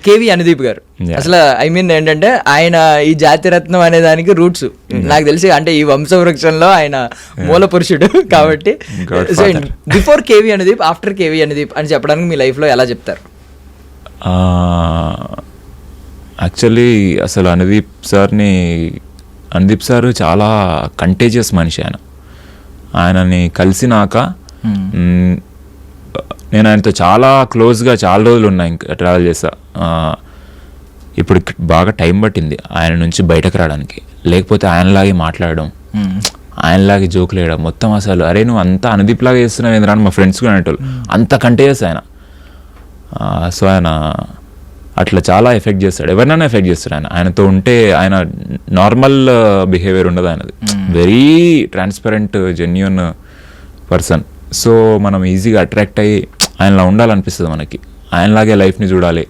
KV Anudeep గారు అసలు I mean ఏంటంటే ఆయన ఈ జాతిరత్నం అనే దానికి రూట్స్ నాకు తెలిసి అంటే ఈ వంశవృక్షంలో ఆయన మూల పురుషుడు కాబట్టి బిఫోర్ కేవి అనుదీప్ ఆఫ్టర్ కేవి అనుదీప్ అని చెప్పడానికి మీ లైఫ్లో ఎలా చెప్తారు? యాక్చువల్లీ అసలు అనుదీప్ సార్ చాలా కంటేజియస్ మనిషి. ఆయనని కలిసినాక నేను ఆయనతో చాలా క్లోజ్గా చాలా రోజులు ఉన్నాయి, ఇంకా ట్రావెల్ చేస్తా. ఇప్పుడు బాగా టైం పట్టింది ఆయన నుంచి బయటకు రావడానికి, లేకపోతే ఆయనలాగే మాట్లాడడం, ఆయనలాగే జోకులు వేయడం మొత్తం అసలు అరే నువ్వు అంతా అనుదీప్ లాగా చేస్తున్నావు ఏంద్రా అని మా ఫ్రెండ్స్ కూడా అనేటోళ్ళు, అంత కంటేజియస్ ఆయన. సో ఆయన అట్లా చాలా ఎఫెక్ట్ చేస్తాడు, ఎవరినైనా ఎఫెక్ట్ చేస్తాడు. ఆయనతో ఉంటే ఆయన నార్మల్ బిహేవియర్ ఉండదు ఆయనది, very transparent genuine person. So మనం ఈజీగా అట్రాక్ట్ అయ్యి ఆయనలా ఉండాలనిపిస్తుంది మనకి, ఆయనలాగే లైఫ్ని చూడాలి,